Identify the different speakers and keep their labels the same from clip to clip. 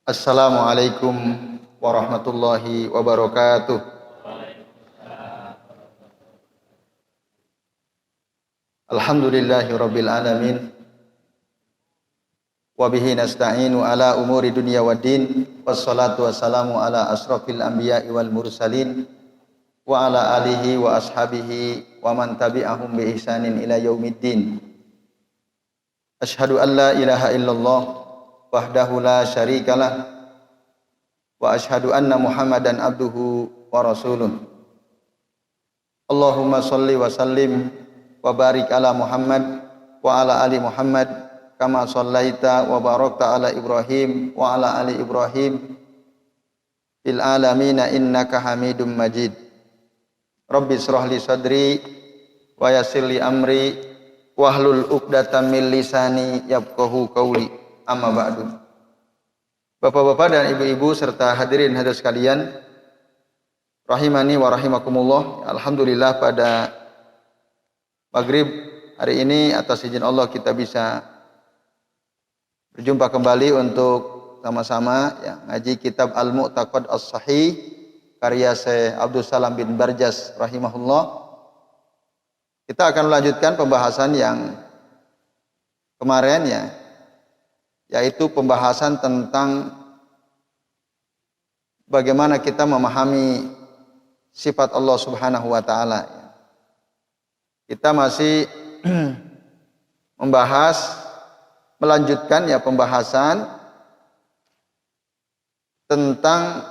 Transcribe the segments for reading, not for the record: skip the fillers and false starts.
Speaker 1: Assalamualaikum warahmatullahi wabarakatuh. Alhamdulillahi rabbil alamin. Wa bihi nasta'inu ala umuri dunya waddin. Wassalatu wassalamu ala asrafil anbiya'i wal mursalin wa ala alihi wa ashabihi wa man tabi'ahum bi ihsanin ila yaumiddin. Asyhadu an la ilaha illallah wahdahu la syarikalah wa asyhadu anna Muhammadan abduhu wa rasuluh. Allahumma shalli wa sallim wa barik ala Muhammad wa ala ali Muhammad kama shallaita wa barakta ala Ibrahim wa ala ali Ibrahim fil alamin innaka Hamidum Majid. Rabbi shrah li sadri wa yassir li amri wahlul 'uqdatam min lisani yafqahu qawli. Amma ba'du. Bapak-bapak dan ibu-ibu serta hadirin hadirat sekalian, rahimani wa rahimakumullah. Alhamdulillah pada maghrib hari ini atas izin Allah kita bisa berjumpa kembali untuk sama-sama ngaji kitab Al-Mu'taqad As-Sahih karya Syekh Abdul Salam bin Barjas rahimahullah. Kita akan melanjutkan pembahasan yang kemarin yaitu pembahasan tentang bagaimana kita memahami sifat Allah Subhanahu wa taala. Kita masih melanjutkan pembahasan tentang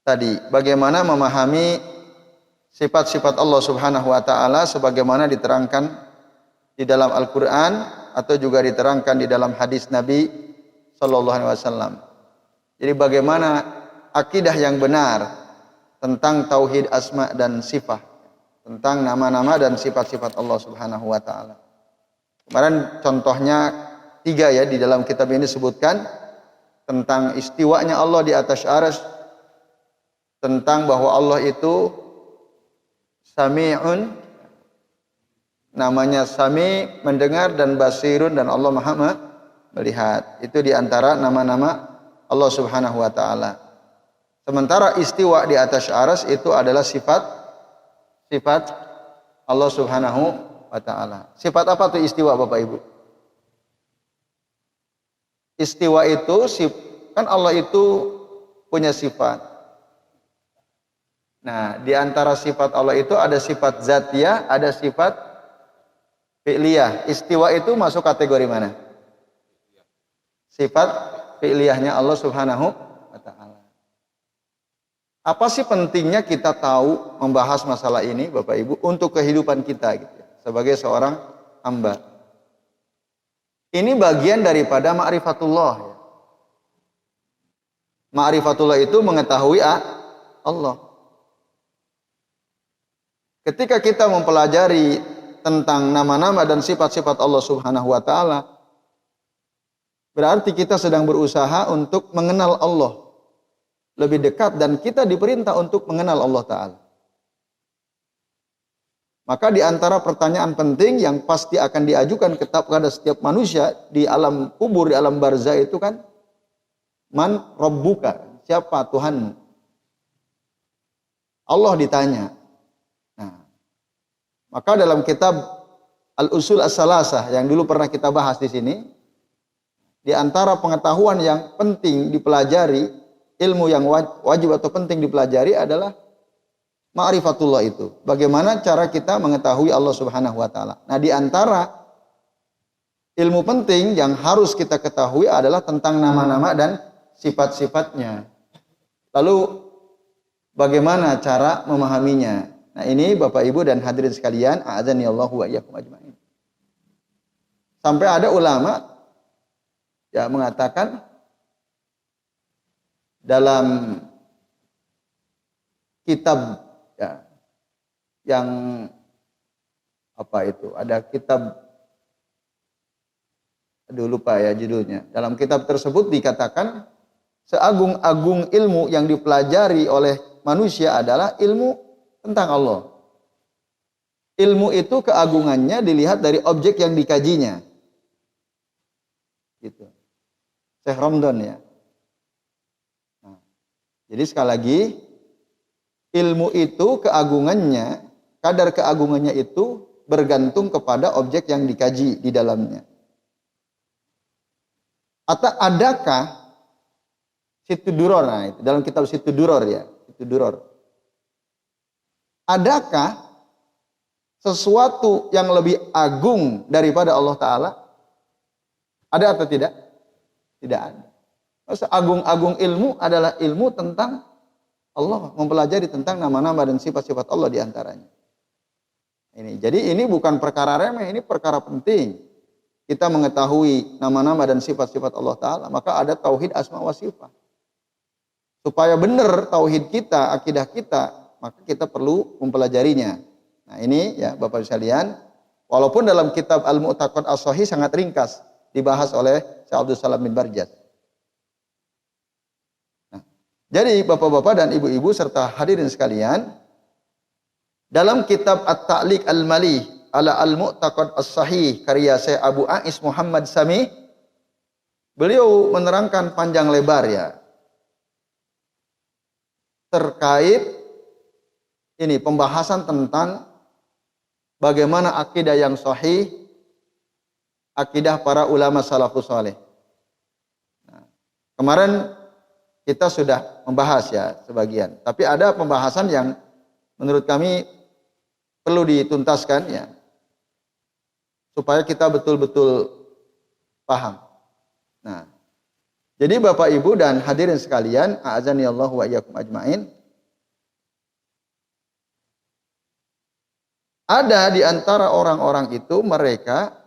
Speaker 1: tadi bagaimana memahami sifat-sifat Allah Subhanahu wa taala sebagaimana diterangkan di dalam Al-Qur'an atau juga diterangkan di dalam hadis Nabi sallallahu alaihi wasallam. Jadi bagaimana akidah yang benar tentang tauhid asma dan sifat, tentang nama-nama dan sifat-sifat Allah Subhanahu wa taala. Kemarin contohnya 3 di dalam kitab ini disebutkan tentang istiwanya Allah di atas arsy, tentang bahwa Allah itu Sami'un, namanya Sami, mendengar, dan Basirun, dan Allah Maha melihat. Itu diantara nama-nama Allah Subhanahu wa taala. Sementara istiwa di atas arsy itu adalah sifat Allah Subhanahu wa taala. Sifat apa itu istiwa, Bapak Ibu? Istiwa itu kan Allah itu punya sifat. Nah, di antara sifat Allah itu ada sifat zatiyah, ada sifat fi'liyah. Istiwa itu masuk kategori mana? Sifat fi'liyahnya Allah Subhanahu wa taala. Apa sih pentingnya kita tahu membahas masalah ini, Bapak Ibu, untuk kehidupan kita sebagai seorang hamba? Ini bagian daripada ma'rifatullah. Ma'rifatullah itu mengetahui Allah. Ketika kita mempelajari tentang nama-nama dan sifat-sifat Allah Subhanahu wa taala, berarti kita sedang berusaha untuk mengenal Allah lebih dekat, dan kita diperintah untuk mengenal Allah taala. Maka di antara pertanyaan penting yang pasti akan diajukan kepada setiap manusia di alam kubur, di alam barzah itu kan, man rabbuka, siapa Tuhanmu? Allah ditanya. Maka dalam kitab Al-Usul As-Salasah yang dulu pernah kita bahas di sini, di antara pengetahuan yang penting dipelajari, ilmu yang wajib atau penting dipelajari adalah ma'rifatullah itu. Bagaimana cara kita mengetahui Allah Subhanahu wa taala. Nah, di antara ilmu penting yang harus kita ketahui adalah tentang nama-nama dan sifat-sifatnya. Lalu bagaimana cara memahaminya? Nah, ini Bapak Ibu dan hadirin sekalian, a'adzani Allahu wa iyyakum ajmain. Sampai ada ulama mengatakan dalam kitab yang ada kitab, lupa judulnya. Dalam kitab tersebut dikatakan seagung-agung ilmu yang dipelajari oleh manusia adalah ilmu tentang Allah. Ilmu itu keagungannya dilihat dari objek yang dikajinya. Gitu. Syekh Ramdan Jadi sekali lagi, ilmu itu keagungannya, kadar keagungannya itu bergantung kepada objek yang dikaji di dalamnya. Atau adakah Situ Duror, nah itu dalam kitab Situ Duror ya, Situ Duror. Adakah sesuatu yang lebih agung daripada Allah Ta'ala? Ada atau tidak? Tidak ada. Maksud agung-agung ilmu adalah ilmu tentang Allah, mempelajari tentang nama-nama dan sifat-sifat Allah di antaranya. Jadi ini bukan perkara remeh, ini perkara penting. Kita mengetahui nama-nama dan sifat-sifat Allah Ta'ala, maka ada tauhid asma wa sifat. Supaya benar tauhid kita, akidah kita, maka kita perlu mempelajarinya. Nah ini ya Bapak sekalian, walaupun dalam kitab Al-Mu'taqad As-Shahih sangat ringkas dibahas oleh Syekh Abdul Salam bin Barjat. Nah, jadi Bapak-bapak dan Ibu-ibu serta hadirin sekalian, dalam kitab At-Ta'liq Al-Malih ala Al-Mu'taqad As-Sahih karya Syekh Abu Ais Muhammad Sami, beliau menerangkan panjang lebar ya terkait ini pembahasan tentang bagaimana akidah yang sahih, akidah para ulama salafus saleh. Nah, kemarin kita sudah membahas ya sebagian, tapi ada pembahasan yang menurut kami perlu dituntaskan ya, supaya kita betul-betul paham. Nah, jadi Bapak Ibu dan hadirin sekalian, a'azani Allah wa iyyakum ajmain. Ada di antara orang-orang itu mereka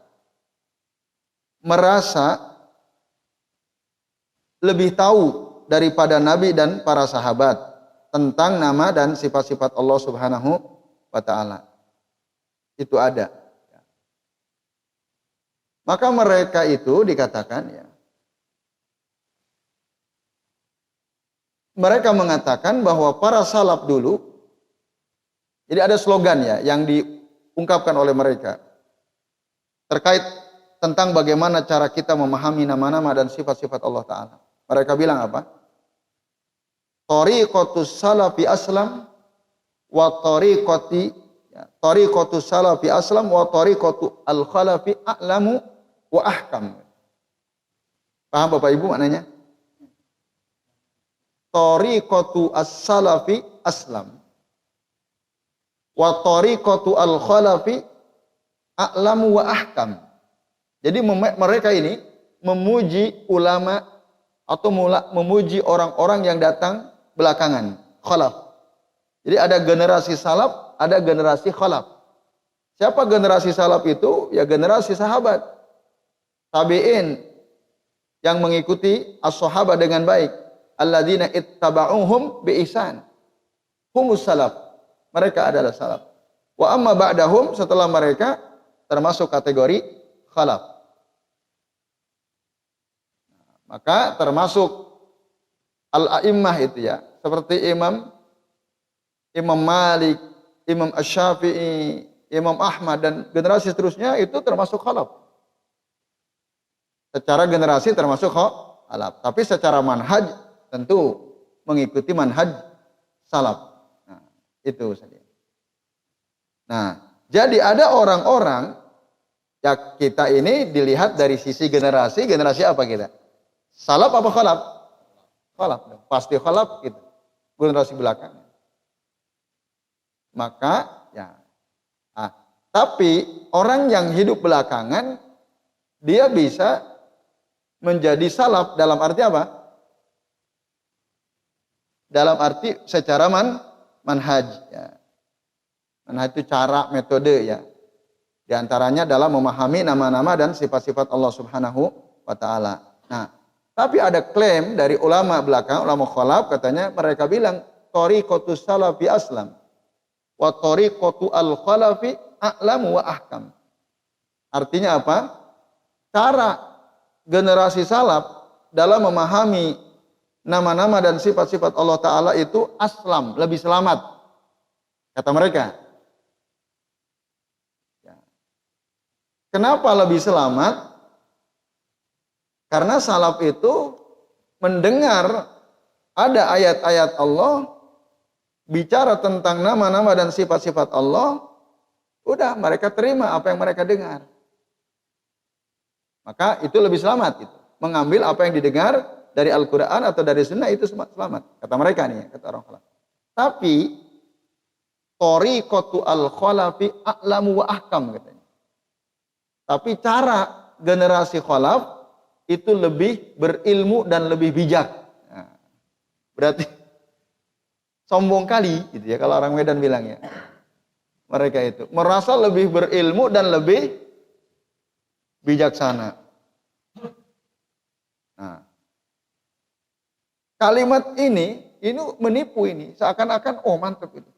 Speaker 1: merasa lebih tahu daripada Nabi dan para sahabat tentang nama dan sifat-sifat Allah Subhanahu wa ta'ala. Itu ada. Maka mereka itu dikatakan ya, mereka mengatakan bahwa para salaf dulu, jadi ada slogan ya yang diungkapkan oleh mereka terkait tentang bagaimana cara kita memahami nama-nama dan sifat-sifat Allah Ta'ala. Mereka bilang apa? Tariqatus salafi aslam wa tariqatus salafi aslam wa tariqatu al-khalafi a'lamu wa ahkam. Paham Bapak Ibu maknanya? Tariqatu as-salafi aslam wa tariqatu al-khalafi a'lamu wa ahkam. Jadi mereka ini memuji ulama atau memuji orang-orang yang datang belakangan, khalaf. Jadi ada generasi salaf, ada generasi khalaf. Siapa generasi salaf itu? Ya generasi sahabat, tabi'in yang mengikuti as-sahabat dengan baik. Alladzina ittaba'uhum bi ihsan. Humus salaf. Mereka adalah salaf. Wa amma ba'dahum, setelah mereka termasuk kategori khalaf. Maka termasuk al-a'immah itu ya, seperti Imam Malik, Imam Asy-Syafi'i, Imam Ahmad dan generasi seterusnya itu termasuk khalaf. Secara generasi termasuk khalaf, tapi secara manhaj tentu mengikuti manhaj salaf. Nah, itu saja. Nah, jadi ada orang-orang ya, kita ini dilihat dari sisi generasi apa kita? Salaf apa khalaf? Khalaf, pasti khalaf gitu. Generasi belakang. Maka ya, tapi orang yang hidup belakangan dia bisa menjadi salaf dalam arti apa? Dalam arti secara manhaj ya. Manhaj itu cara, metode ya. Di antaranya dalam memahami nama-nama dan sifat-sifat Allah Subhanahu wa ta'ala. Nah, tapi ada klaim dari ulama belakang, ulama khalaf, katanya mereka bilang tariqatus salafi aslam wa tariqatu al-khalafi a'lamu wa ahkam. Artinya apa? Cara generasi salaf dalam memahami nama-nama dan sifat-sifat Allah Ta'ala itu aslam, lebih selamat. Kata mereka. Ya. Kenapa lebih selamat? Karena salaf itu mendengar ada ayat-ayat Allah bicara tentang nama-nama dan sifat-sifat Allah, udah mereka terima apa yang mereka dengar. Maka itu lebih selamat gitu. Mengambil apa yang didengar dari Al-Quran atau dari Sunnah itu selamat. Kata mereka nih, kata orang khalaf. Tapi Thariqatu al-khalafi a'lamu wa ahkam katanya. Tapi cara generasi khalaf itu lebih berilmu dan lebih bijak. Nah, berarti sombong kali gitu ya kalau orang Medan bilangnya. Mereka itu merasa lebih berilmu dan lebih bijaksana. Nah, kalimat ini menipu ini, seakan-akan oh mantap itu.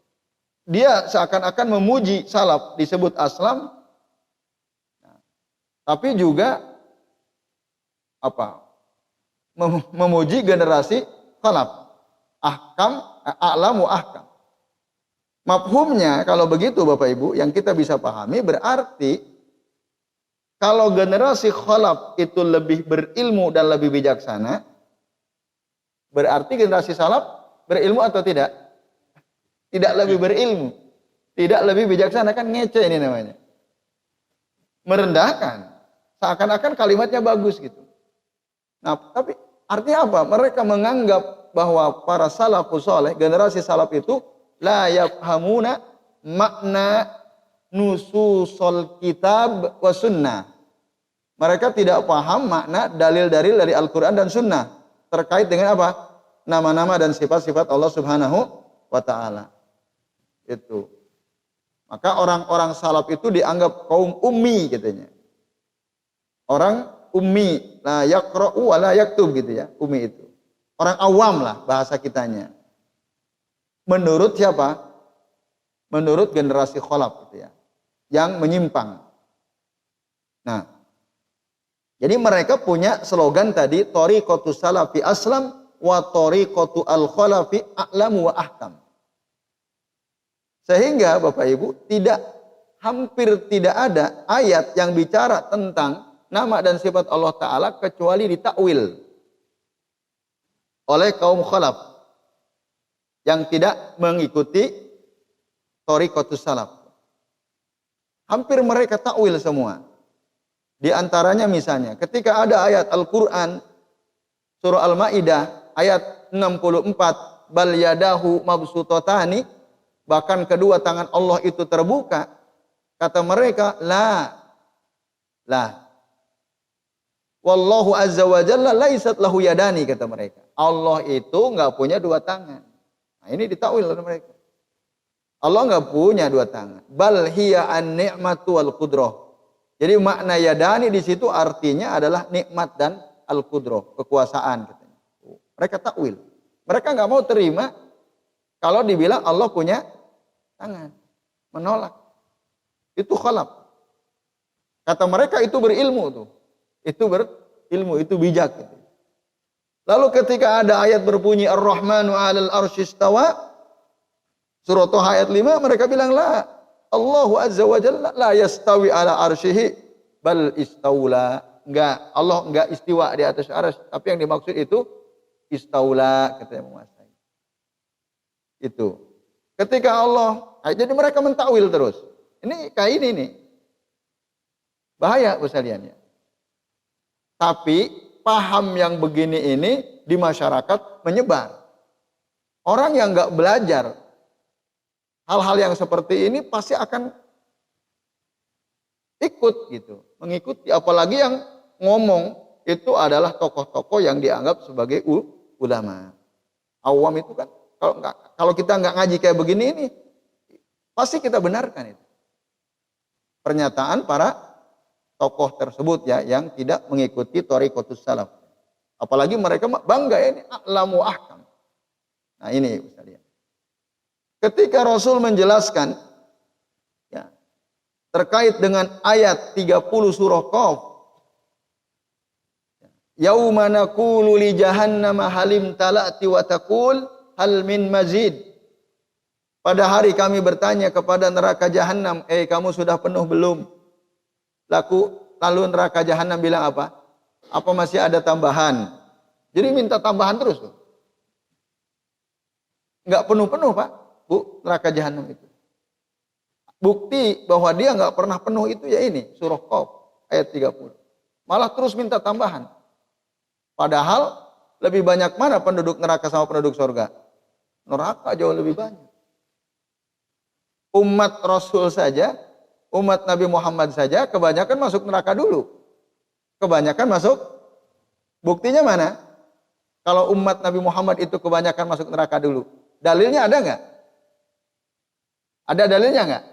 Speaker 1: Dia seakan-akan memuji salaf disebut aslam, nah, tapi juga apa? Memuji generasi salaf. Ahkam, a'lamu ahkam. Mafhumnya kalau begitu Bapak Ibu yang kita bisa pahami berarti kalau generasi khalaf itu lebih berilmu dan lebih bijaksana, berarti generasi salaf berilmu atau tidak? Tidak lebih berilmu, tidak lebih bijaksana, kan ngece ini namanya. Merendahkan, seakan-akan kalimatnya bagus gitu. Nah, tapi artinya apa? Mereka menganggap bahwa para salafus saleh, generasi salaf itu la yafhamuna makna nususul kitab wa sunnah. Mereka tidak paham makna dalil-dalil dari Al-Quran dan Sunnah terkait dengan apa? Nama-nama dan sifat-sifat Allah Subhanahu wa Ta'ala. Itu. Maka orang-orang salaf itu dianggap kaum ummi katanya. Orang ummi, la yaqra'u wa la yaktub gitu ya, ummi itu. Orang awam lah bahasa kitanya. Menurut siapa? Menurut generasi khalaf gitu ya. Yang menyimpang. Nah, jadi mereka punya slogan tadi Thariqatu salafi aslam wa Thariqatu al-khalafi a'lamu wa ahkam. Sehingga Bapak Ibu hampir tidak ada ayat yang bicara tentang nama dan sifat Allah Ta'ala kecuali ditakwil oleh kaum khalaf yang tidak mengikuti Thariqatus salaf. Hampir mereka takwil semua. Di antaranya misalnya ketika ada ayat Al-Quran surah Al-Ma'idah ayat 64 bal yadahu mabsutatani, bahkan kedua tangan Allah itu terbuka, kata mereka la wallahu azza wa jalla laisat lahu yadani, kata mereka. Allah itu enggak punya dua tangan. Nah, ini ditakwil oleh mereka. Allah enggak punya dua tangan. Bal hiya an-ni'matu wal qudrah. Jadi makna yadani di situ artinya adalah nikmat dan al-qudrah, kekuasaan katanya. Mereka takwil. Mereka enggak mau terima kalau dibilang Allah punya tangan. Menolak. Itu khalaf. Kata mereka itu berilmu tuh. Itu berilmu, itu bijak gitu. Lalu ketika ada ayat berbunyi Ar-Rahmanu 'alal arsy istawa, surah Thaha ayat 5, mereka bilang la, Allahu azza wa jalla la yastawi 'ala arsyihi bal istaula. Enggak, Allah enggak istiwa di atas arsy, tapi yang dimaksud itu istaula, katanya menguasai. Itu. Ketika Allah, jadi mereka mentakwil terus. Ini kayak ini nih. Bahaya sekalian ya. Tapi paham yang begini ini di masyarakat menyebar. Orang yang enggak belajar hal-hal yang seperti ini pasti akan ikut gitu, mengikuti. Apalagi yang ngomong itu adalah tokoh-tokoh yang dianggap sebagai ulama. Awam itu kan kalau kita nggak ngaji kayak begini ini pasti kita benarkan itu. Pernyataan para tokoh tersebut ya yang tidak mengikuti Thariqatus salaf. Apalagi mereka bangga ini a'lamu ahkam. Nah ini Ustaz ya. Ketika Rasul menjelaskan ya, terkait dengan ayat 30 surah Qaf, yauma naqulu li jahannama halim talati wa taqul hal min mazid. Pada hari kami bertanya kepada neraka jahanam, kamu sudah penuh belum? Lalu neraka jahanam bilang apa? Apa masih ada tambahan? Jadi minta tambahan terus tuh. Enggak penuh-penuh, Pak. Bu, neraka jahanam itu. Bukti bahwa dia enggak pernah penuh itu ya ini, surah Qaf ayat 30. Malah terus minta tambahan. Padahal lebih banyak mana penduduk neraka sama penduduk surga? Neraka jauh lebih banyak. Umat Rasul saja, umat Nabi Muhammad saja kebanyakan masuk neraka dulu. Kebanyakan masuk. Buktinya mana? Kalau umat Nabi Muhammad itu kebanyakan masuk neraka dulu. Dalilnya ada nggak? Ada dalilnya nggak?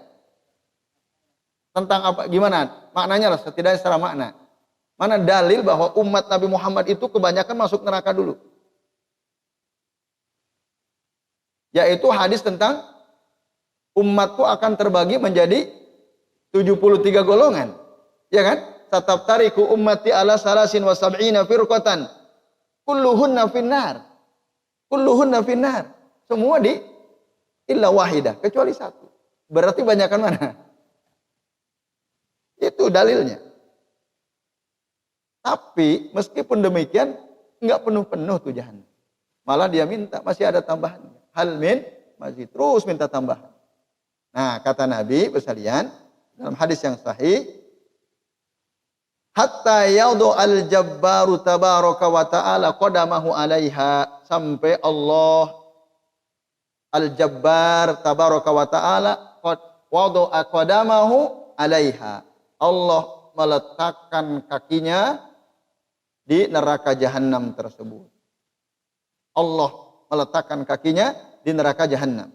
Speaker 1: Tentang apa? Gimana? Maknanya lah, setidaknya secara makna. Mana dalil bahwa umat Nabi Muhammad itu kebanyakan masuk neraka dulu? Yaitu hadis tentang umatku akan terbagi menjadi 73 golongan. Ya kan? Tatabtariku ummati ala salasin wa sab'ina firqatan. Kulluhunna finnar. Kulluhunna finnar. Semua di illa wahidah, kecuali satu. Berarti banyakan mana? Itu dalilnya. Tapi meskipun demikian enggak penuh-penuh tuh jahanam. Malah dia minta masih ada tambahan. Hal min masih terus minta tambahan. Nah, kata Nabi bersalian dalam hadis yang sahih, hatta yaudu al-jabbaru tabaraka wa ta'ala qadamahu 'alaiha, sampai Allah al-jabbar tabaraka wa ta'ala wada'a qadamahu 'alaiha. Allah meletakkan kakinya di neraka jahanam tersebut. Allah meletakkan kakinya di neraka jahanam.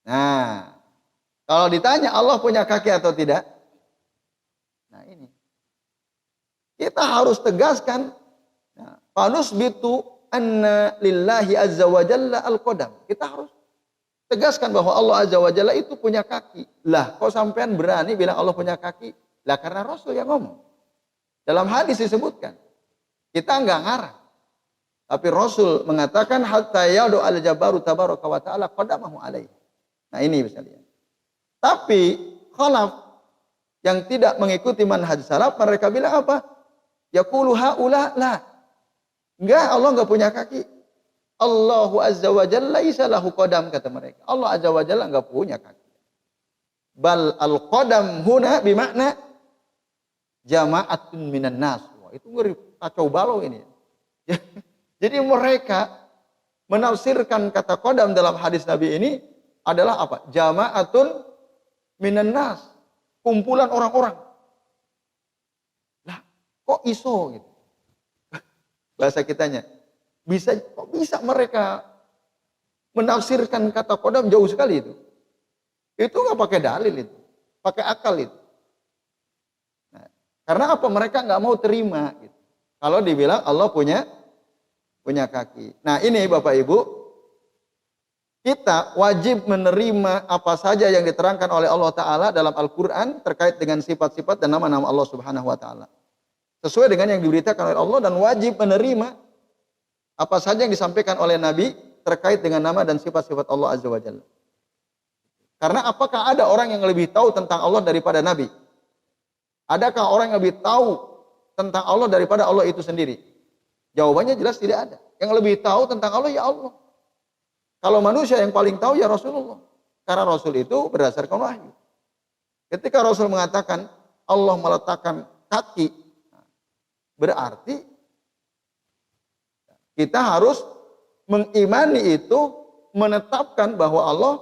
Speaker 1: Nah, kalau ditanya Allah punya kaki atau tidak? Nah ini. Kita harus tegaskan. Fanusbitu anna lillahi azza wa jalla al-qadam. Kita harus tegaskan bahwa Allah azza wa jalla itu punya kaki. Lah, kok sampean berani bilang Allah punya kaki? Lah karena Rasul yang ngomong. Dalam hadis disebutkan. Kita enggak ngarang. Tapi Rasul mengatakan hatta yadu al-jabbaru tabaraka wa ta'ala qadamahu alaihi. Nah ini bisa lihat. Tapi khalaf yang tidak mengikuti manhaj salaf, mereka bilang apa? Yaqulu haula la. Enggak, Allah enggak punya kaki. Allahu azza wa jalla laisa lahu qadam, kata mereka. Allah azza wa jalla enggak punya kaki. Bal al-qadam huna bimakna jama'atun minan nas. Wah, itu ngeri, kacau balau ini. Jadi mereka menafsirkan kata qadam dalam hadis Nabi ini adalah apa? Jama'atun minan nas, kumpulan orang-orang. Lah, kok iso gitu? Bahasa kitanya. Kok bisa mereka menafsirkan kata qadam jauh sekali itu? Itu enggak pakai dalil itu. Pakai akal itu. Nah, karena apa? Mereka enggak mau terima gitu. Kalau dibilang Allah punya kaki. Nah, ini Bapak Ibu, kita wajib menerima apa saja yang diterangkan oleh Allah Ta'ala dalam Al-Quran terkait dengan sifat-sifat dan nama-nama Allah Subhanahu Wa Ta'ala. Sesuai dengan yang diberitakan oleh Allah, dan wajib menerima apa saja yang disampaikan oleh Nabi terkait dengan nama dan sifat-sifat Allah Azza wa Jalla. Karena apakah ada orang yang lebih tahu tentang Allah daripada Nabi? Adakah orang yang lebih tahu tentang Allah daripada Allah itu sendiri? Jawabannya jelas tidak ada. Yang lebih tahu tentang Allah ya Allah. Kalau manusia yang paling tahu ya Rasulullah. Karena Rasul itu berdasarkan wahyu. Ketika Rasul mengatakan Allah meletakkan kaki, berarti kita harus mengimani itu, menetapkan bahwa Allah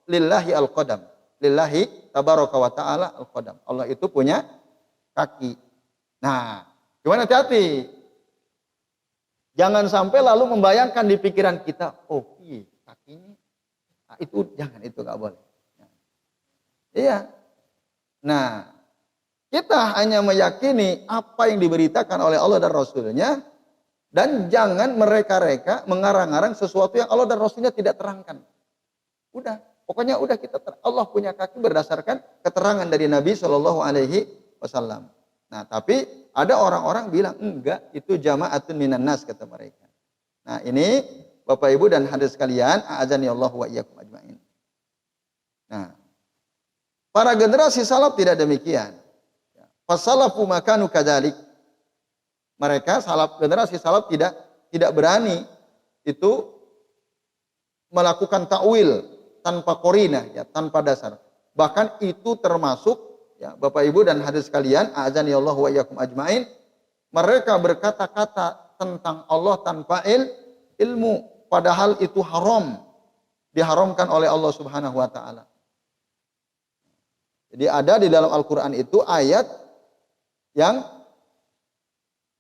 Speaker 1: lillahi al-qadam. Lillahi tabaraka wa ta'ala al-qadam. Allah itu punya kaki. Nah, gimana, hati-hati. Jangan sampai lalu membayangkan di pikiran kita, oh iya, kakinya. Nah, itu jangan, itu nggak boleh. Iya. Nah, kita hanya meyakini apa yang diberitakan oleh Allah dan Rasulnya, dan jangan mereka-reka mengarang-arang sesuatu yang Allah dan Rasulnya tidak terangkan. Udah, pokoknya udah Allah punya kaki berdasarkan keterangan dari Nabi Shallallahu Alaihi Wasallam. Nah, tapi ada orang-orang bilang enggak, itu jama'atun minan nas, kata mereka. Nah, ini Bapak Ibu dan hadirin sekalian, a'adzani Allah wa iyyakum ajmain. Nah, para generasi salaf tidak demikian. Fasalafu makanu kadzalik. Mereka generasi salaf tidak berani itu melakukan takwil tanpa korina, ya, tanpa dasar. Bahkan itu termasuk, ya, Bapak Ibu dan hadirin sekalian, azani Allah wa iyyakum ajmain, mereka berkata-kata tentang Allah tanpa ilmu, padahal itu haram, diharamkan oleh Allah Subhanahu wa taala. Jadi ada di dalam Al-Qur'an itu ayat yang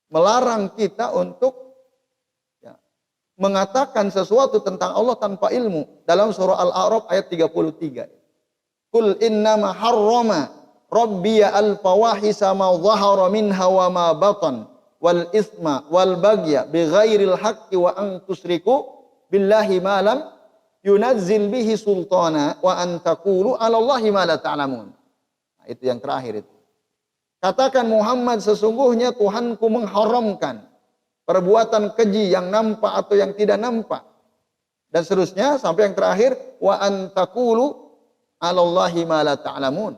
Speaker 1: melarang kita untuk, ya, mengatakan sesuatu tentang Allah tanpa ilmu. Dalam surah Al-A'raf ayat 33. Qul innama harrama rabbiya al-fawahisa ma dhahara minha wa ma batan wal isma wal bagya bighairil haqqi wa an tusriku billahi ma lam yunazzil bihi sultana wa an taqulu 'ala Allahi ma la ta'lamun. Nah, itu yang terakhir itu. Katakan Muhammad, sesungguhnya Tuhanku mengharamkan perbuatan keji yang nampak atau yang tidak nampak. Dan seterusnya sampai yang terakhir, wa an taqulu 'ala Allahi ma la ta'lamun.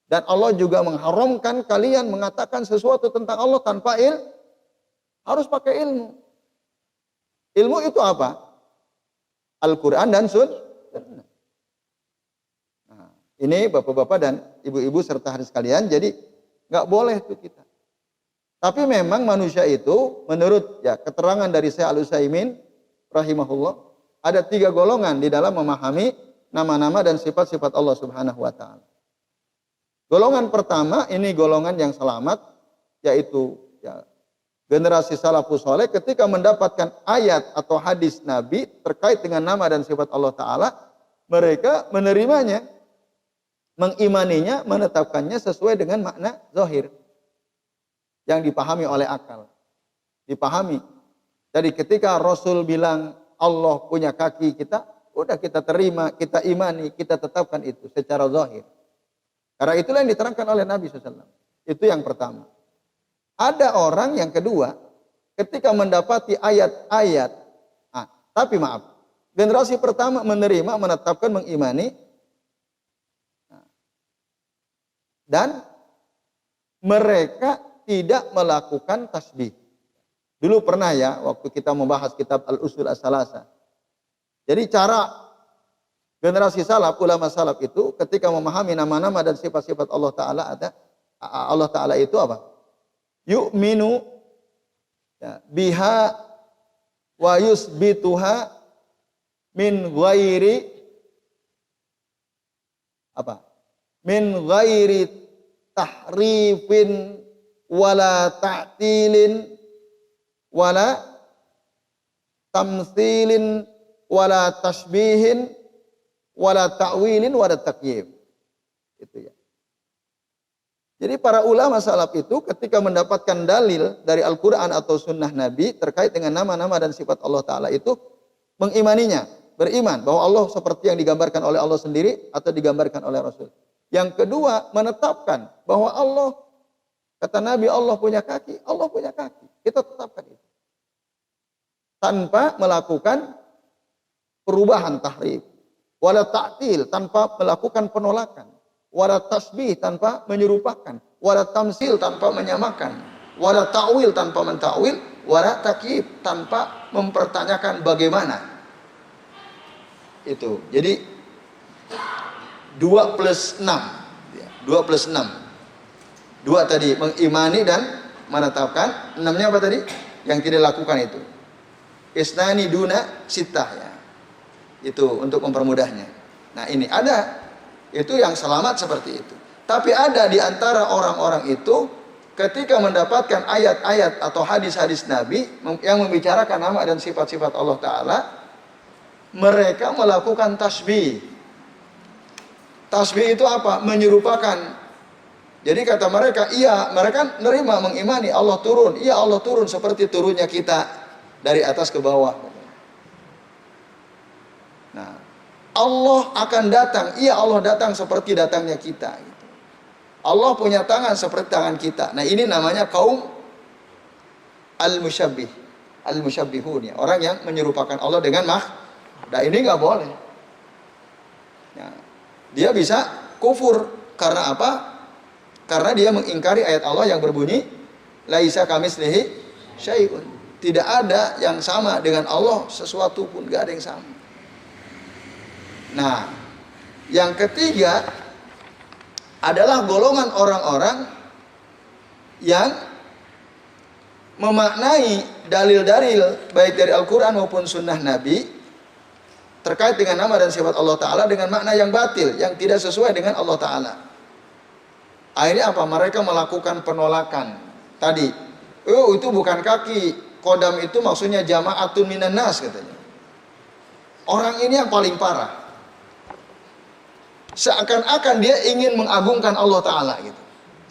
Speaker 1: Dan Allah juga mengharamkan kalian mengatakan sesuatu tentang Allah tanpa harus pakai ilmu. Ilmu itu apa? Al-Quran dan Sunnah. Nah, ini bapak-bapak dan ibu-ibu serta hadirin sekalian, jadi nggak boleh tuh kita. Tapi memang manusia itu, menurut, ya, keterangan dari Syekh Al-Utsaimin rahimahullah, ada 3 golongan di dalam memahami nama-nama dan sifat-sifat Allah Subhanahu wa taala. Golongan pertama, ini golongan yang selamat, yaitu, ya, generasi salafus saleh ketika mendapatkan ayat atau hadis Nabi terkait dengan nama dan sifat Allah Ta'ala, mereka menerimanya, mengimaninya, menetapkannya sesuai dengan makna zahir yang dipahami oleh akal. Dipahami. Jadi ketika Rasul bilang Allah punya kaki, kita udah kita terima, kita imani, kita tetapkan itu secara zahir. Karena itulah yang diterangkan oleh Nabi SAW. Itu yang pertama. Ada orang yang kedua, ketika mendapati ayat-ayat, tapi maaf, generasi pertama menerima, menetapkan, mengimani, dan mereka tidak melakukan tasbih. Dulu pernah, ya, waktu kita membahas kitab Al-Usul As-Salasa. Jadi cara generasi salaf, ulama salaf itu ketika memahami nama-nama dan sifat-sifat Allah Ta'ala, Allah Ta'ala itu apa? Yu'minu, ya, biha wa yusbituha min ghairi apa? Min ghairi tahrifin wala ta'tilin wala tamtsilin wala tashbihin wala ta'wilin wala takyif. Itu, ya. Jadi para ulama salaf itu ketika mendapatkan dalil dari Al-Quran atau sunnah Nabi terkait dengan nama-nama dan sifat Allah Ta'ala itu mengimaninya, beriman bahwa Allah seperti yang digambarkan oleh Allah sendiri atau digambarkan oleh Rasul. Yang kedua, menetapkan bahwa Allah, kata Nabi, Allah punya kaki, Allah punya kaki. Kita tetapkan itu. Tanpa melakukan perubahan tahrif, wala ta'til, tanpa melakukan penolakan, wala tasbih, tanpa menyerupakan, wala tamsil, tanpa menyamakan, wala ta'wil, tanpa mentakwil, wala takyif, tanpa mempertanyakan bagaimana. Itu. Jadi 2 plus 6. 2 plus 6. 2 tadi mengimani dan menetapkan. 6-nya apa tadi? Yang tidak lakukan itu. Isnani duna sittah, ya. Itu untuk mempermudahnya. Nah, ini ada. Itu yang selamat seperti itu. Tapi ada di antara orang-orang itu ketika mendapatkan ayat-ayat atau hadis-hadis Nabi yang membicarakan nama dan sifat-sifat Allah Ta'ala, mereka melakukan tasbih. Tasbih itu apa? Menyerupakan. Jadi kata mereka, iya, mereka nerima, mengimani Allah turun. Iya, Allah turun seperti turunnya kita dari atas ke bawah. Nah, Allah akan datang. Iya, Allah datang seperti datangnya kita. Allah punya tangan seperti tangan kita. Nah, ini namanya kaum al-musyabbih, al-musyabbihun, ya. Orang yang menyerupakan Allah dengan Nah, ini nggak boleh. Nah, dia bisa kufur karena apa? Karena dia mengingkari ayat Allah yang berbunyi laisa kamitslihi syai'un. Tidak ada yang sama dengan Allah, sesuatu pun nggak ada yang sama. Nah, yang ketiga adalah golongan orang-orang yang memaknai dalil-dalil baik dari Al-Quran maupun sunnah Nabi terkait dengan nama dan sifat Allah Ta'ala dengan makna yang batil, yang tidak sesuai dengan Allah Ta'ala. Akhirnya apa? Mereka melakukan penolakan. Tadi, oh itu bukan kaki, Qadam itu maksudnya jama'atun minan nas katanya. Orang ini yang paling parah. Seakan-akan dia ingin mengagungkan Allah Ta'ala gitu.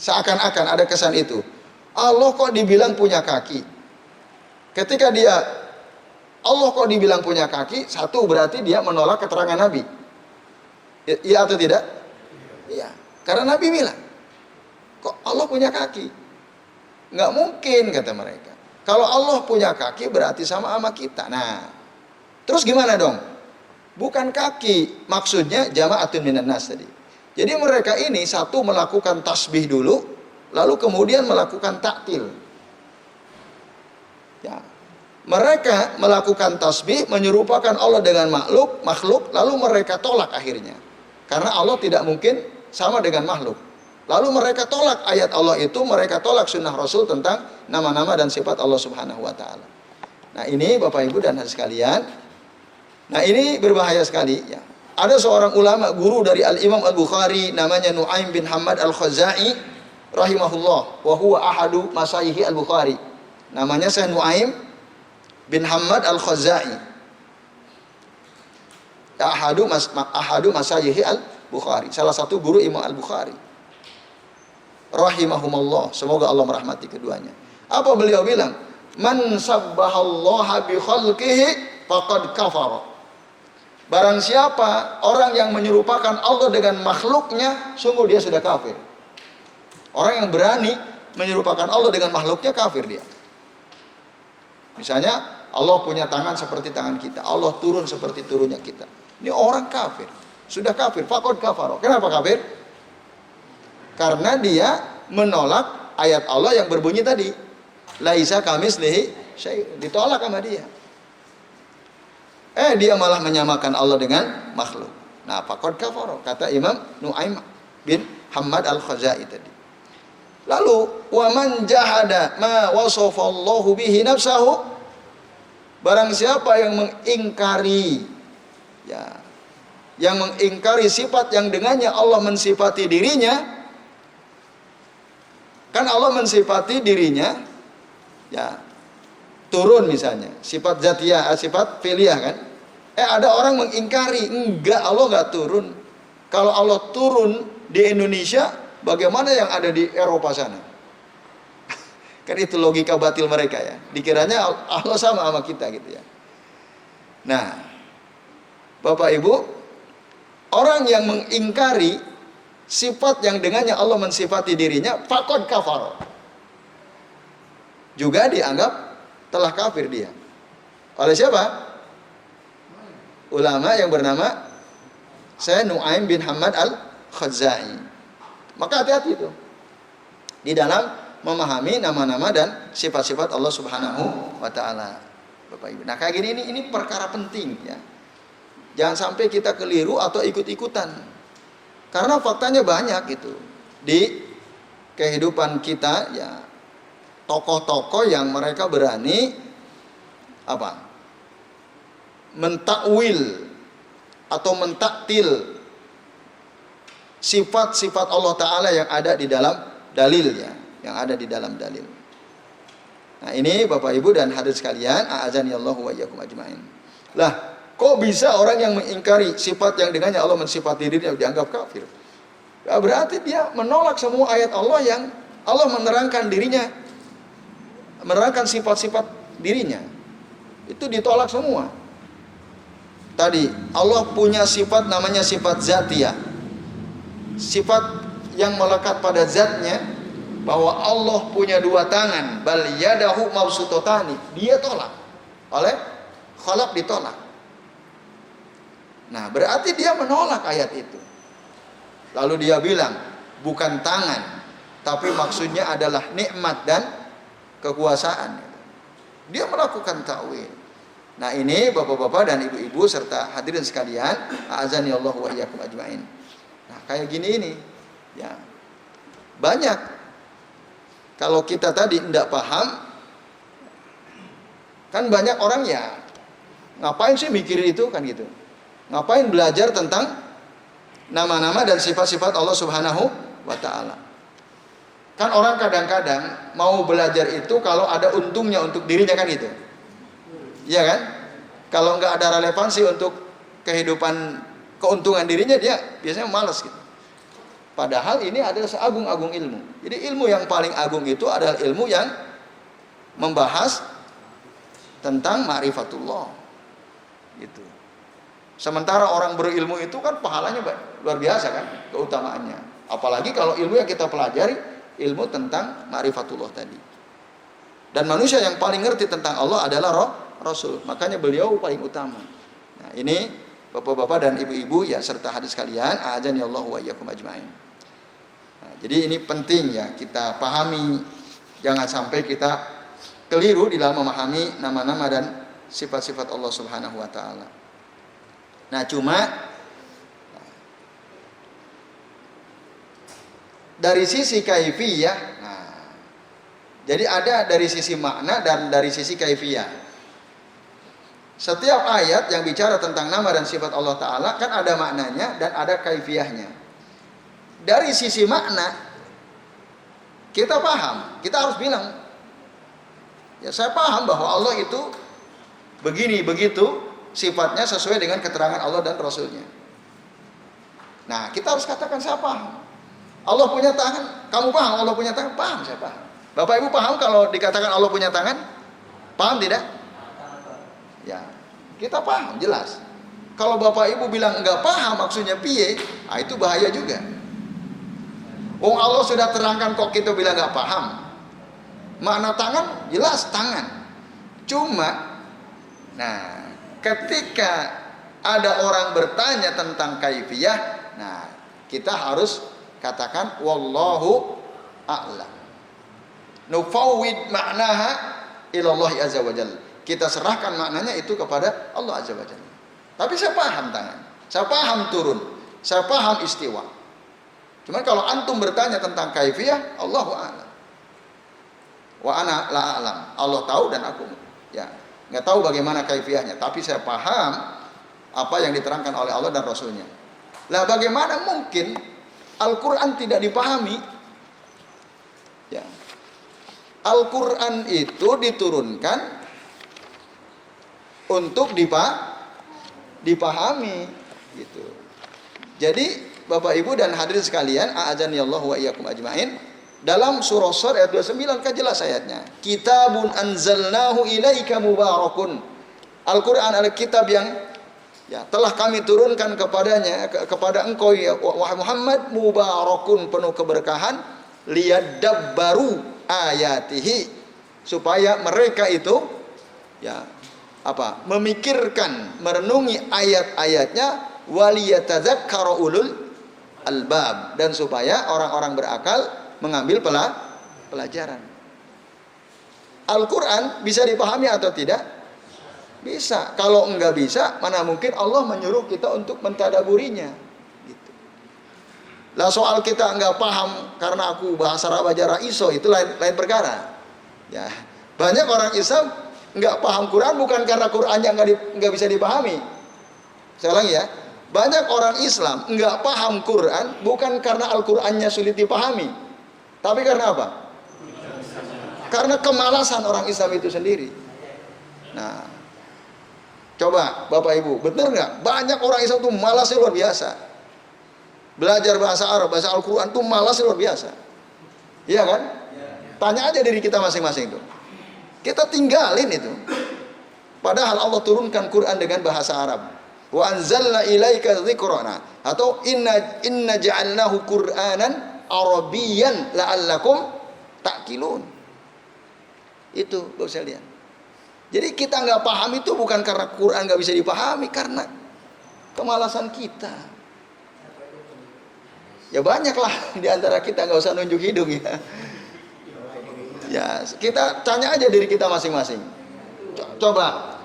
Speaker 1: Seakan-akan ada kesan itu. Allah kok dibilang punya kaki? Ketika Allah kok dibilang punya kaki, satu berarti dia menolak keterangan Nabi. Iya atau tidak? Iya. Karena Nabi bilang, kok Allah punya kaki? Nggak mungkin kata mereka. Kalau Allah punya kaki berarti sama kita. Nah, terus gimana dong? Bukan kaki, maksudnya jama'atun minan nas tadi. Jadi mereka ini satu melakukan tasbih dulu, lalu kemudian melakukan taktil. Ya. Mereka melakukan tasbih menyerupakan Allah dengan makhluk, lalu mereka tolak akhirnya. Karena Allah tidak mungkin sama dengan makhluk. Lalu mereka tolak ayat Allah itu, mereka tolak sunnah Rasul tentang nama-nama dan sifat Allah Subhanahu wa Ta'ala. Nah, ini Bapak Ibu dan hadirin sekalian. Nah, ini berbahaya sekali ya. Ada seorang ulama guru dari Al-Imam Al-Bukhari namanya Nu'aim bin Hamad Al-Khazai rahimahullah wa huwa ahadu masayikhi Al-Bukhari. Namanya Syekh Nu'aim bin Hamad Al-Khazai. Ahadu masayikhi Al-Bukhari, salah satu guru Imam Al-Bukhari. Rahimahumullah, semoga Allah merahmati keduanya. Apa beliau bilang? Man sabbahallaha bi khalqihi faqad kafara. Barang siapa orang yang menyerupakan Allah dengan makhluknya, sungguh dia sudah kafir. Orang yang berani menyerupakan Allah dengan makhluknya, kafir dia. Misalnya Allah punya tangan seperti tangan kita, Allah turun seperti turunnya kita. Ini orang kafir, sudah kafir, faqad kafara. Kenapa kafir? Karena dia menolak ayat Allah yang berbunyi tadi, laisa kamitslihi syai', ditolak sama dia. Dia malah menyamakan Allah dengan makhluk. Nah, faqad kafara, kata Imam Nu'aim bin Hamad Al-Khazai tadi. Lalu, wa man jahada ma wasafallahu bihi nafsahu, barang siapa yang mengingkari ya, yang mengingkari sifat yang dengannya Allah mensifati dirinya. Kan Allah mensifati dirinya ya, turun misalnya, sifat zatiyah, sifat fi'liyah kan. Ada orang mengingkari, enggak, Allah enggak turun. Kalau Allah turun di Indonesia, bagaimana yang ada di Eropa sana? Kan itu logika batil mereka ya. Dikiranya Allah sama kita gitu ya. Nah, Bapak Ibu, orang yang mengingkari sifat yang dengannya Allah mensifati dirinya, faqad kafara, juga dianggap telah kafir dia. Oleh siapa? Ulama yang bernama Syekh Nu'aim bin Hamad Al-Khazai. Maka hati-hati itu di dalam memahami nama-nama dan sifat-sifat Allah Subhanahu wa Ta'ala, Bapak Ibu. Nah, kayak gini ini perkara penting ya. Jangan sampai kita keliru atau ikut-ikutan. Karena faktanya banyak gitu di kehidupan kita ya, tokoh-tokoh yang mereka berani apa? Mentakwil atau mentaktil sifat-sifat Allah Ta'ala yang ada di dalam dalilnya, yang ada di dalam dalil. Nah, ini Bapak Ibu dan hadirin sekalian, a'azanillahu wa iyyakum ajmain. Lah, kok bisa orang yang mengingkari sifat yang dengannya Allah mensifati dirinya dianggap kafir? Ya, berarti dia menolak semua ayat Allah yang Allah menerangkan dirinya, menerangkan sifat-sifat dirinya. Itu ditolak semua. Tadi Allah punya sifat namanya sifat zatiyah, sifat yang melekat pada zatnya, bahwa Allah punya dua tangan, bal yadahu mabsutatani, dia tolak. Oleh khalaq ditolak. Nah, berarti dia menolak ayat itu. Lalu dia bilang bukan tangan, tapi maksudnya adalah nikmat dan kekuasaan. Dia melakukan takwil. Nah ini bapak-bapak dan ibu-ibu serta hadirin sekalian, a'azani Allah wa iyyakum ajmain. Nah kayak gini ini, ya banyak. Kalau kita tadi tidak paham, kan banyak orang ya, ngapain sih mikirin itu kan gitu? Ngapain belajar tentang nama-nama dan sifat-sifat Allah Subhanahu wa Ta'ala? Kan orang kadang-kadang mau belajar itu kalau ada untungnya untuk dirinya kan gitu. Iya kan? Kalau nggak ada relevansi untuk kehidupan keuntungan dirinya, dia biasanya malas gitu. Padahal ini adalah seagung-agung ilmu. Jadi ilmu yang paling agung itu adalah ilmu yang membahas tentang ma'rifatullah. Gitu. Sementara orang berilmu itu kan pahalanya luar biasa kan, keutamaannya. Apalagi kalau ilmu yang kita pelajari, ilmu tentang ma'rifatullah tadi. Dan manusia yang paling ngerti tentang Allah adalah Rasul, makanya beliau paling utama. Nah ini bapak-bapak dan ibu-ibu ya serta hadis kalian, a'adzani Allah wa iyyakum ajmain. Nah, jadi ini penting ya kita pahami, jangan sampai kita keliru di dalam memahami nama-nama dan sifat-sifat Allah Subhanahu wa Ta'ala. Nah cuma dari sisi kaifiyah, nah, jadi ada dari sisi makna dan dari sisi kaifiyah. Setiap ayat yang bicara tentang nama dan sifat Allah Ta'ala kan ada maknanya dan ada kaifiyahnya. Dari sisi makna kita paham, kita harus bilang ya saya paham bahwa Allah itu begini begitu sifatnya sesuai dengan keterangan Allah dan Rasulnya. Nah kita harus katakan saya paham. Allah punya tangan, kamu paham Allah punya tangan? Paham, saya paham. Bapak Ibu paham kalau dikatakan Allah punya tangan? Paham tidak? Ya, kita paham, jelas. Kalau Bapak Ibu bilang enggak paham maksudnya piye, nah itu bahaya juga. Oh Allah sudah terangkan kok kita bilang enggak paham. Makna tangan, jelas tangan. Cuma, nah ketika ada orang bertanya tentang kaifiyah, nah kita harus katakan wallahu a'lam. Nufawwid ma'naha ilallahi azza wa jalla. Kita serahkan maknanya itu kepada Allah azza wa jalla. Tapi saya paham tangan, saya paham turun, saya paham istiwa. Cuman kalau antum bertanya tentang kaifiyah, Allahu a'lam. Wa ana la a'lam. Allah tahu dan aku ya nggak tahu bagaimana kaifiyahnya, tapi saya paham apa yang diterangkan oleh Allah dan Rasulnya. Lah bagaimana mungkin Al-Quran tidak dipahami? Ya. Al-Quran itu diturunkan untuk dipahami gitu. Jadi Bapak Ibu dan hadirin sekalian, a'adzani Allah wa iyyakum ajmain, dalam surah Shad ayat 29 kan jelas ayatnya. Kitabun anzalnahu ilaika mubarakun. Al-Quran adalah kitab yang ya telah kami turunkan kepada engkau ya wahai Muhammad, mubarakun, penuh keberkahan, liyadabbaru ayatihi, supaya mereka itu ya memikirkan, merenungi ayat-ayatnya, waliyatadzakkaru ulul albab, dan supaya orang-orang berakal mengambil pelajaran. Al-Quran bisa dipahami atau tidak? Bisa. Kalau enggak bisa, mana mungkin Allah menyuruh kita untuk mentadaburinya gitu. Lah soal kita enggak paham karena aku bahasa Arab aja iso, itu lain perkara. Ya, banyak orang Islam enggak paham Quran bukan karena Qurannya enggak bisa dipahami. Saya ulangi ya. Banyak orang Islam enggak paham Quran bukan karena Al-Qur'annya sulit dipahami. Tapi karena apa? Karena kemalasan orang Islam itu sendiri. Nah, coba Bapak Ibu, benar nggak? Banyak orang Islam itu malasnya luar biasa. Belajar bahasa Arab, bahasa Al-Quran itu malasnya luar biasa. Iya kan? Tanya aja diri kita masing-masing tuh. Kita tinggalin itu. Padahal Allah turunkan Quran dengan bahasa Arab. Wa anzalna ilaika dzikrana, atau inna ja'alnahu Qur'anan Arabiyyan la'allakum ta'qilun. Itu Bapak sekalian. Jadi kita nggak paham itu bukan karena Quran nggak bisa dipahami, karena kemalasan kita. Ya banyaklah di antara kita, nggak usah nunjuk hidung ya. Ya kita tanya aja diri kita masing-masing. Coba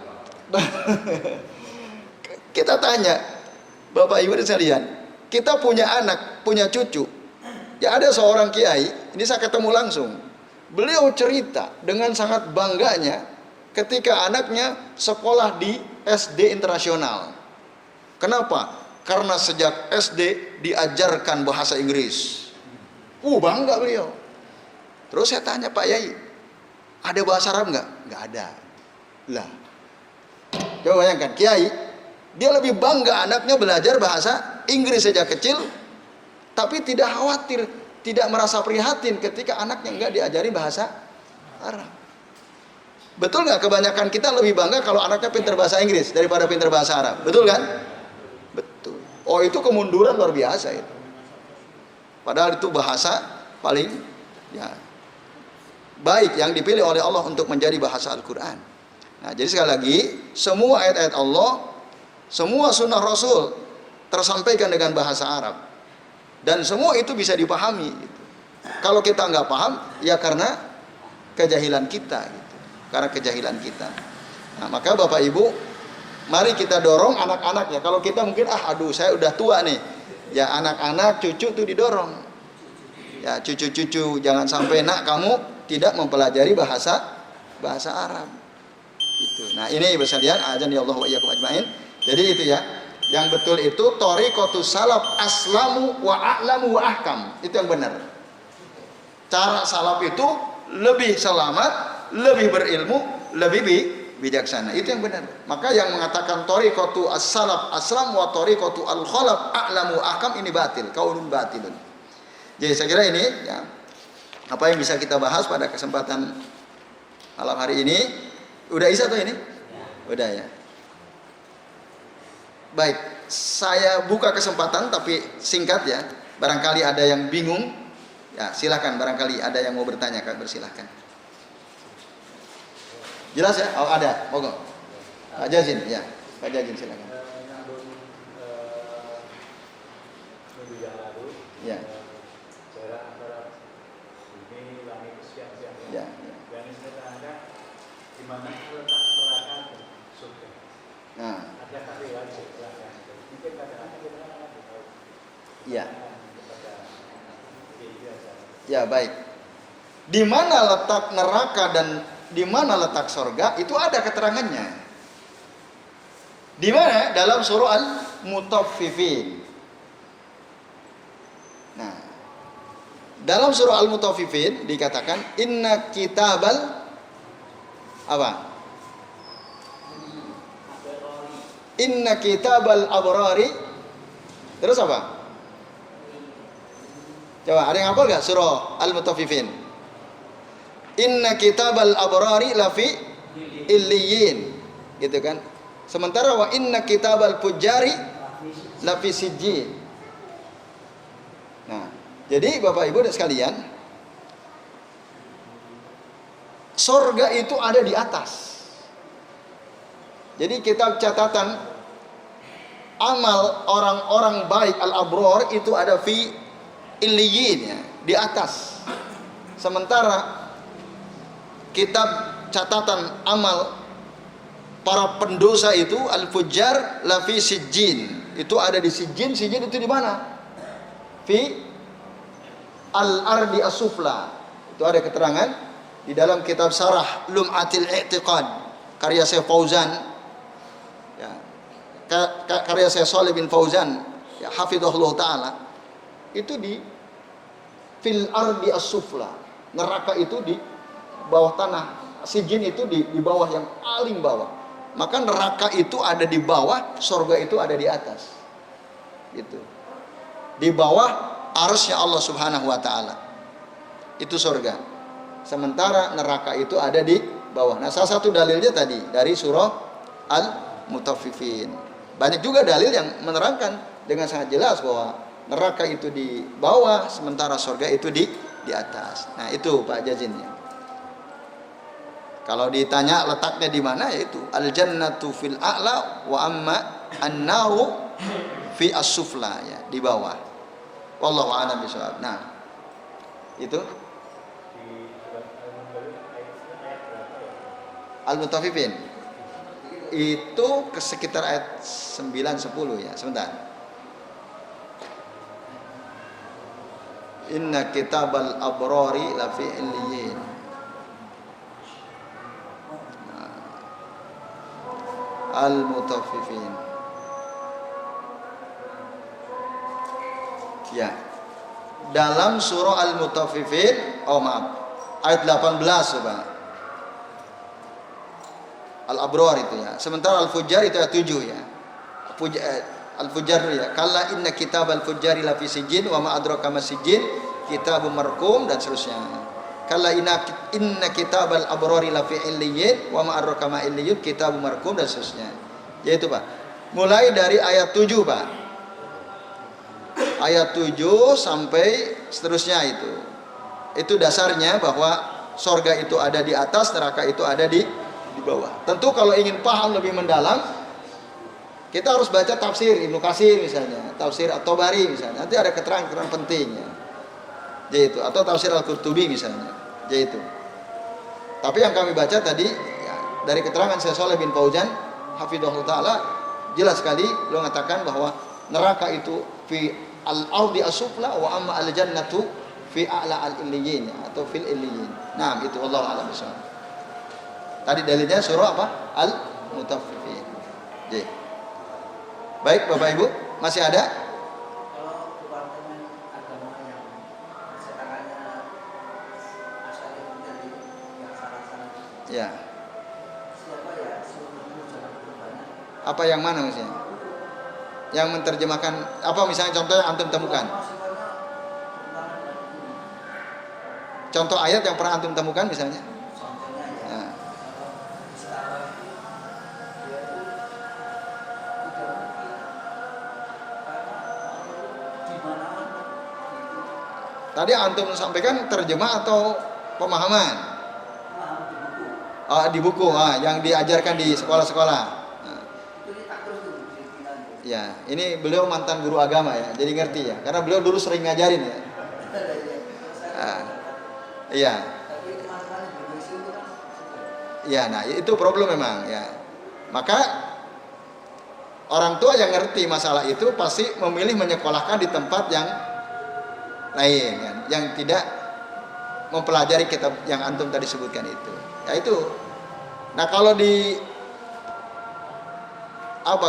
Speaker 1: Kita tanya, Bapak Ibu dan sekalian, kita punya anak, punya cucu. Ya ada seorang kiai, ini saya ketemu langsung. Beliau cerita dengan sangat bangganya ketika anaknya sekolah di SD internasional. Kenapa? Karena sejak SD diajarkan bahasa Inggris. Bangga beliau. Terus saya tanya, Pak Yai, ada bahasa Arab nggak? Nggak ada. Lah, coba bayangkan, kiai, dia lebih bangga anaknya belajar bahasa Inggris sejak kecil, tapi tidak khawatir, tidak merasa prihatin ketika anaknya nggak diajari bahasa Arab. Betul nggak? Kebanyakan kita lebih bangga kalau anaknya pintar bahasa Inggris daripada pintar bahasa Arab. Betul kan? Betul. Oh, itu kemunduran luar biasa itu. Padahal itu bahasa paling ya baik yang dipilih oleh Allah untuk menjadi bahasa Al-Quran. Nah, jadi sekali lagi, semua ayat-ayat Allah, semua sunnah Rasul tersampaikan dengan bahasa Arab. Dan semua itu bisa dipahami. Gitu. Kalau kita nggak paham, ya karena kejahilan kita. Gitu. Karena kejahilan kita. Nah, maka Bapak Ibu, mari kita dorong anak-anak ya. Kalau kita mungkin, aduh saya udah tua nih. Ya anak-anak, cucu tuh didorong. Ya cucu-cucu, jangan sampai nak kamu tidak mempelajari bahasa Arab. Itu. Nah ini bersalian azan ya Allah wa iyyakum ajmain. Jadi itu ya. Yang betul itu thariqatus salaf aslamu wa a'lamu wa ahkam. Itu yang benar. Cara salaf itu lebih selamat, lebih berilmu, lebih bijaksana. Itu yang benar. Maka yang mengatakan thariqatu as-salaf aslam wa thariqatu al-khalaf a'lamu wa ahkam ini batil, qaulun batilun. Jadi saya kira ini ya, apa yang bisa kita bahas pada kesempatan malam hari ini. Udah isa tuh ini? Udah ya. Baik, saya buka kesempatan tapi singkat ya. Barangkali ada yang bingung, ya silakan. Barangkali ada yang mau bertanya, kan bersilahkan. Jelas ya? Oh ada, monggo. Pak Jazin, ya. Pak Jazin silakan. Ya. Ya.
Speaker 2: Di mana letak neraka dan surga.
Speaker 1: Nah.
Speaker 2: Adakah riwayat silahkan? Mungkin kadang-kadang kita nggak tahu.
Speaker 1: Iya. Ya baik. Di mana letak neraka dan di mana letak surga itu ada keterangannya. Di mana? Dalam surah Al-Mutaffifin. Nah, dalam surah Al-Mutaffifin dikatakan inna kitabal apa? Inna kitabal abrari. Terus apa? Coba ada yang hafal gak surah Al-Mutaffifin? Inna kitabal abrari lafi illiyin. Gitu kan? Sementara wa inna kitabal fujari lafi sijjin. Nah, jadi Bapak Ibu dan sekalian, surga itu ada di atas. Jadi kitab catatan amal orang-orang baik al-abror itu ada fi illiyin ya, di atas. Sementara kitab catatan amal para pendosa itu al-fujjar la fi sijjin. Itu ada di sijjin. Sijjin itu di mana? Fi al-ardi as-sufla. Itu ada keterangan di dalam kitab Sarah Lum'atil I'tiqad karya Syekh Fauzan ya, karya Syekh Shalih bin Fauzan ya, hafizahullah taala. Itu di fil ardi as-sufla. Neraka itu di bawah tanah. Sijin itu di bawah yang paling bawah. Maka neraka itu ada di bawah, surga itu ada di atas. Gitu. Di bawah arsy Allah Subhanahu wa taala. Itu surga. Sementara neraka itu ada di bawah. Nah, salah satu dalilnya tadi dari surah Al-Mutaffifin. Banyak juga dalil yang menerangkan dengan sangat jelas bahwa neraka itu di bawah, sementara surga itu di atas. Nah, itu Pak Jazin. Kalau ditanya letaknya di mana, yaitu al-jannatu fil a'la wa amma an-naru fi as-sufla ya, di bawah. Wallahu a'lam bishawab. Nah, itu Al-Mutaffifin. itu sekitar ayat 9-10 ya. Sebentar. Inna kitabal abrari lafi illiyin. Al-mutaffifin. Ya. Dalam surah Al-Mutaffifin, ayat 18 coba. Al-Abrar itu ya. Sementara Al-Fujjar itu ayat 7 ya. Al-Fujjar ya. Kalla inna kitabal fujjari lafi sijjin wa ma adraka ma sijjin, kitabun marqum dan seterusnya. Kalla inna kitabal abrari lafi illiyyin wa ma adraka ma illiyyin, kitabun marqum dan seterusnya. Yaitu Pak. Mulai dari ayat 7 Pak. Ayat 7 sampai seterusnya itu. Itu dasarnya bahwa sorga itu ada di atas, neraka itu ada di bawah. Tentu kalau ingin paham lebih mendalam, kita harus baca tafsir Ibnu Katsir misalnya, tafsir At-Tabari misalnya. Nanti ada keterangan-keterangan pentingnya. Yaitu atau tafsir Al-Qurtubi misalnya. Yaitu. Tapi yang kami baca tadi ya, dari keterangan Syekh Shalih bin Fauzan hafizahullah taala jelas sekali beliau mengatakan bahwa neraka itu fi al-ardi asufla wa amma al-jannatu fi a'la al-illiyyin atau fil illiyyin. Nah, itu wallahu a'lam bishawab. Tadi dalilnya surah apa? Al-Mutaffifin. Jadi, baik Bapak Ibu, masih ada?
Speaker 2: Kalau departemen agama yang sekarangnya Asy'ari menjadi yang salah-salah.
Speaker 1: Ya.
Speaker 2: Siapa ya sumber jalan perubahan?
Speaker 1: Apa yang mana maksudnya? Yang menerjemahkan apa misalnya contoh yang antum temukan? Contoh ayat yang pernah antum temukan misalnya? Tadi antum sampaikan terjemah atau pemahaman? Di buku, yang diajarkan di sekolah-sekolah. Ya, ini beliau mantan guru agama ya, jadi ngerti ya. Karena beliau dulu sering ngajarin ya. Iya. Iya, nah itu problem memang ya. Maka orang tua yang ngerti masalah itu pasti memilih menyekolahkan di tempat yang lain kan, yang tidak mempelajari kitab yang antum tadi sebutkan itu. Ya itu. Nah, kalau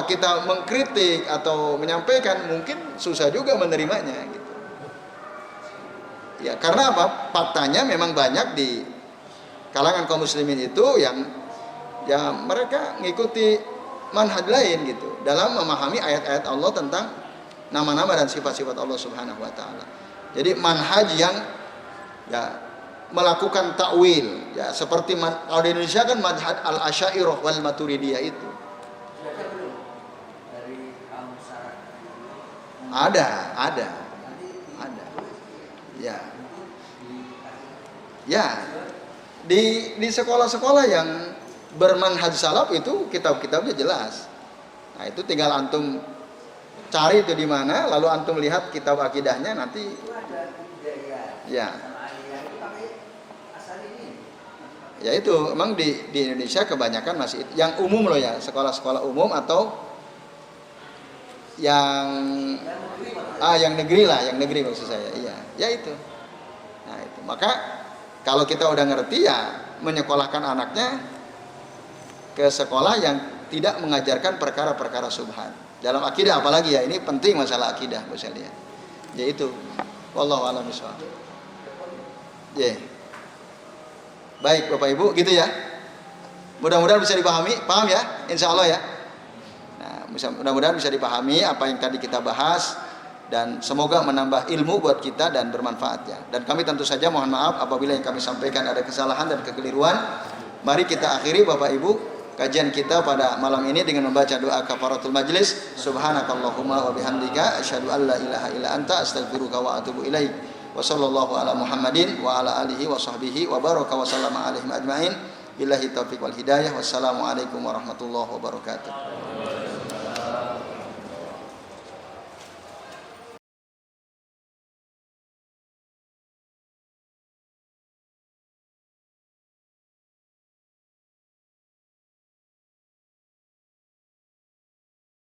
Speaker 1: kita mengkritik atau menyampaikan mungkin susah juga menerimanya gitu. Ya, karena apa? Faktanya memang banyak di kalangan kaum muslimin itu yang ya mereka ngikuti manhaj lain gitu dalam memahami ayat-ayat Allah tentang nama-nama dan sifat-sifat Allah Subhanahu wa taala. Jadi manhaj yang ya melakukan takwil ya seperti kalau di Indonesia kan manhaj al-Asy'ariyah wal Maturidiyah itu. Ada. Ya. Ya. Di sekolah-sekolah yang bermanhaj salaf itu kitab-kitabnya jelas. Nah, itu tinggal antum cari itu di mana, lalu antum lihat kitab akidahnya nanti. Ya. Ya itu, emang di Indonesia kebanyakan masih yang umum loh ya, sekolah-sekolah umum atau yang negeri lah, yang negeri maksud saya. Iya, ya itu. Nah, itu. Maka kalau kita udah ngerti ya menyekolahkan anaknya ke sekolah yang tidak mengajarkan perkara-perkara subhan. Dalam akidah apalagi ya, ini penting masalah akidah Bu saya lihat. Yaitu wallahu a'lam bishawab. Ya. Baik Bapak Ibu, gitu ya. Mudah-mudahan bisa dipahami, paham ya? Insya Allah ya. Nah, mudah-mudahan bisa dipahami apa yang tadi kita bahas dan semoga menambah ilmu buat kita dan bermanfaat ya. Dan kami tentu saja mohon maaf apabila yang kami sampaikan ada kesalahan dan kekeliruan. Mari kita akhiri Bapak Ibu kajian kita pada malam ini dengan membaca doa kafaratul majlis. Subhanakallahumma wa bihamdika asyhadu an la ilaha illa anta astaghfiruka wa atubu ilaik. Wa sallallahu ala Muhammadin wa ala alihi wa sahbihi wa baraka wa sallama alaihim ajmain. Billahi taufiq wal hidayah. Wassalamualaikum warahmatullahi wabarakatuh.